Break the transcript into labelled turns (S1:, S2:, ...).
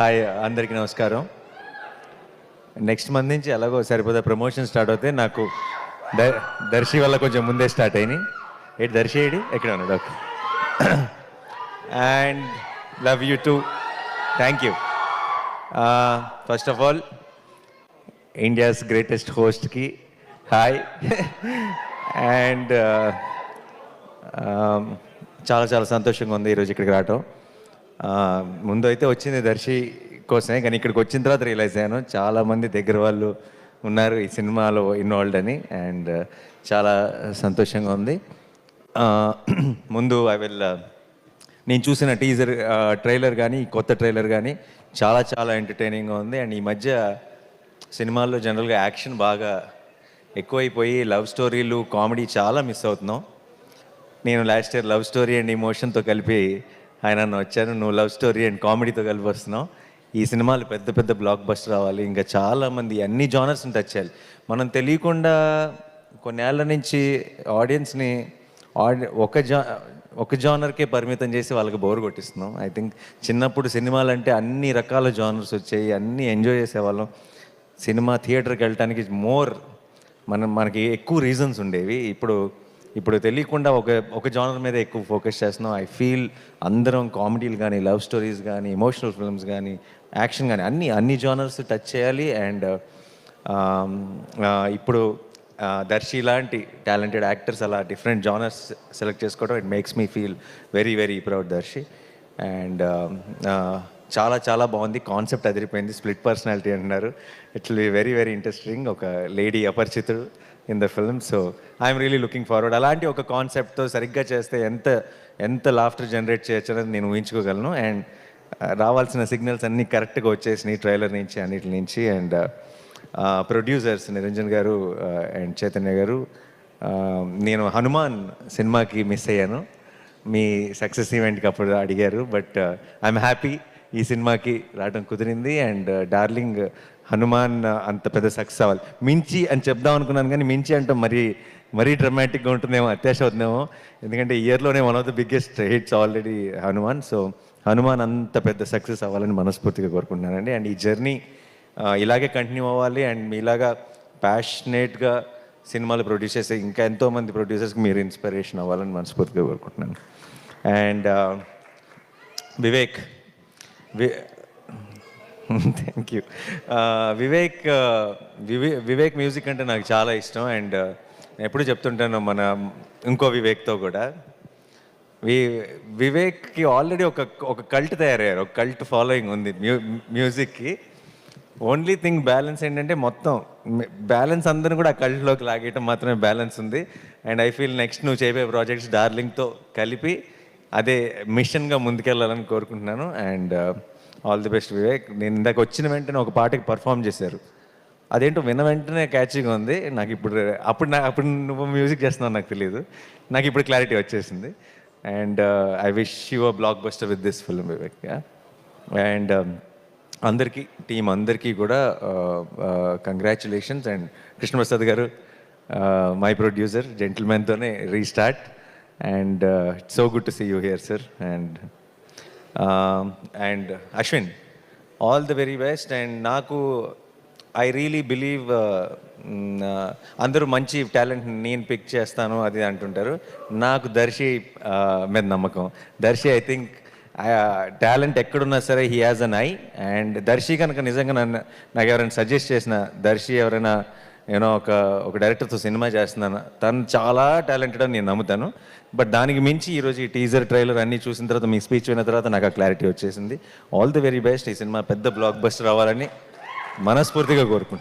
S1: Hi అందరికీ నమస్కారం. Next month నుంచి ఎలాగో సరిపోతే ప్రమోషన్ స్టార్ట్ అవుతాయి. నాకు దర్శి వల్ల కొంచెం ముందే స్టార్ట్ అయినాయి. ఏంటి దర్శి ఏడి ఎక్కడ ఉన్నాడు? Okay. And love you too. Thank you. First of all India's greatest హోస్ట్కి హాయ్. అండ్ చాలా చాలా సంతోషంగా ఉంది ఈరోజు ఇక్కడికి రావటం. ముందు అయితే వచ్చింది దర్శి కోసమే, కానీ ఇక్కడికి వచ్చిన తర్వాత రియలైజ్ అయ్యాను చాలామంది దగ్గర వాళ్ళు ఉన్నారు ఈ సినిమాలో ఇన్వాల్వ్డ్ అని. అండ్ చాలా సంతోషంగా ఉంది. ముందు నేను చూసిన టీజర్ ట్రైలర్ కానీ కొత్త ట్రైలర్ కానీ చాలా చాలా ఎంటర్టైనింగ్గా ఉంది. అండ్ ఈ మధ్య సినిమాల్లో జనరల్గా యాక్షన్ బాగా ఎక్కువైపోయి లవ్ స్టోరీలు కామెడీ చాలా మిస్ అవుతున్నాం. నేను last year love story and ఇమోషన్తో కలిపి ఆయన వచ్చాను, నువ్వు లవ్ స్టోరీ అండ్ కామెడీతో కలిపి వస్తున్నావు. ఈ సినిమాలు పెద్ద పెద్ద బ్లాక్ బస్టర్ రావాలి, ఇంకా చాలామంది అన్ని జానర్స్ని టచ్ చేయాలి. మనం తెలియకుండా కొన్నేళ్ల నుంచి ఆడియన్స్ని ఒక జానర్కే పరిమితం చేసి వాళ్ళకి బోర్ కొట్టిస్తున్నాం. ఐ థింక్ చిన్నప్పుడు సినిమాలు అంటే అన్ని రకాల జానర్స్ వచ్చాయి, అన్నీ ఎంజాయ్ చేసేవాళ్ళం. సినిమా థియేటర్కి వెళ్ళటానికి మనకి ఎక్కువ రీజన్స్ ఉండేవి. ఇప్పుడు తెలియకుండా ఒక జానర్ మీద ఎక్కువ ఫోకస్ చేస్తున్నాం. ఐ ఫీల్ అందరం కామెడీలు కానీ లవ్ స్టోరీస్ కానీ ఎమోషనల్ ఫిల్మ్స్ కానీ యాక్షన్ కానీ అన్ని జానర్స్ టచ్ చేయాలి. అండ్ ఇప్పుడు దర్శి లాంటి టాలెంటెడ్ యాక్టర్స్ అలా డిఫరెంట్ జానర్స్ సెలెక్ట్ చేసుకోవడం it makes me feel very very proud Darshi. And చాలా చాలా బాగుంది. కాన్సెప్ట్ అదిరిపోయింది. స్ప్లిట్ పర్సనాలిటీ అంటున్నారు. It will be very very interesting. ఒక lady Aparichitudu in the film. So I'm really looking forward. అలాంటి ఒక కాన్సెప్ట్తో సరిగ్గా చేస్తే ఎంత లాఫ్టర్ జనరేట్ చేయొచ్చు అనేది నేను ఊహించుకోగలను. అండ్ రావాల్సిన సిగ్నల్స్ అన్నీ కరెక్ట్గా వచ్చేసినాయి ట్రైలర్ నుంచి అన్నిటి నుంచి. అండ్ ప్రొడ్యూసర్స్ నిరంజన్ గారు అండ్ చైతన్య గారు, నేను హనుమాన్ సినిమాకి మిస్ అయ్యాను. మీ సక్సెస్ ఈవెంట్కి అప్పుడు అడిగారు, బట్ ఐఎమ్ హ్యాపీ ఈ సినిమాకి రావడం కుదిరింది. అండ్ డార్లింగ్ హనుమాన్ అంత పెద్ద సక్సెస్ అవ్వాలి. మించి అని చెప్దాం అనుకున్నాను, కానీ మించి అంటే మరీ డ్రమాటిక్గా ఉంటుందేమో, అత్యాశ అవుతుందేమో. ఎందుకంటే ఇయర్లోనే one of the biggest hits already Hanuman. So Hanuman అంత పెద్ద సక్సెస్ అవ్వాలని మనస్ఫూర్తిగా కోరుకుంటున్నానండి. అండ్ ఈ జర్నీ ఇలాగే కంటిన్యూ అవ్వాలి. అండ్ మీలాగా ప్యాషనేట్గా సినిమాలు ప్రొడ్యూస్ చేసే ఇంకా ఎంతోమంది ప్రొడ్యూసర్స్కి మీరు ఇన్స్పిరేషన్ అవ్వాలని మనస్ఫూర్తిగా కోరుకుంటున్నాను. And Vivek thank you. Vivek music అంటే నాకు చాలా ఇష్టం. అండ్ ఎప్పుడు చెప్తుంటాను మన ఇంకో వివేక్తో కూడా, వివేక్కి ఆల్రెడీ ఒక కల్ట్ తయారయ్యారు, ఒక కల్ట్ ఫాలోయింగ్ ఉంది మ్యూజిక్కి. ఓన్లీ థింగ్ బ్యాలెన్స్ ఏంటంటే మొత్తం బ్యాలెన్స్ అందరిని కూడా ఆ కల్ట్లోకి లాగేయటం మాత్రమే బ్యాలెన్స్ ఉంది. అండ్ ఐ ఫీల్ నెక్స్ట్ నువ్వు చేయబోయే ప్రాజెక్ట్స్ డార్లింగ్తో కలిపి అదే మిషన్గా ముందుకెళ్ళాలని కోరుకుంటున్నాను. And all the best Vivek. నేను ఇందాక వచ్చిన వెంటనే ఒక పాటకి పర్ఫామ్ చేశారు, అదేంటో విన్న వెంటనే క్యాచీగా ఉంది నాకు. అప్పుడు నువ్వు మ్యూజిక్ చేస్తున్నావు నాకు తెలియదు, నాకు ఇప్పుడు క్లారిటీ వచ్చేసింది. And I wish you a blockbuster with this film Vivek. And team అందరికీ కూడా congratulations. And Krishnaprasad garu my producer, జెంటిల్మెన్తోనే restart. And it's so good to see you here sir. And Ashwin, all the very best. And నాకు I really believe అందరూ మంచి talent నేను pick చేస్తాను అది అంటుంటారు. నాకు దర్శి మీద నమ్మకం. దర్శి ఐ థింక్ టాలెంట్ ఎక్కడున్నా సరే he has an eye. And Darshi కనుక నిజంగా నాకు ఎవరైనా సజెస్ట్ చేసిన, దర్శి ఎవరైనా ఒక డైరెక్టర్తో సినిమా చేస్తున్నాను, తను చాలా టాలెంటెడ్ అని నేను నమ్ముతాను. బట్ దానికి మించి ఈరోజు ఈ టీజర్ ట్రైలర్ అన్నీ చూసిన తర్వాత, మీ స్పీచ్ విన్న తర్వాత నాకు ఆ క్లారిటీ వచ్చేసింది. All the very best. ఈ సినిమా పెద్ద బ్లాక్ బస్టర్ అవ్వాలని మనస్ఫూర్తిగా కోరుకుంటున్నాను.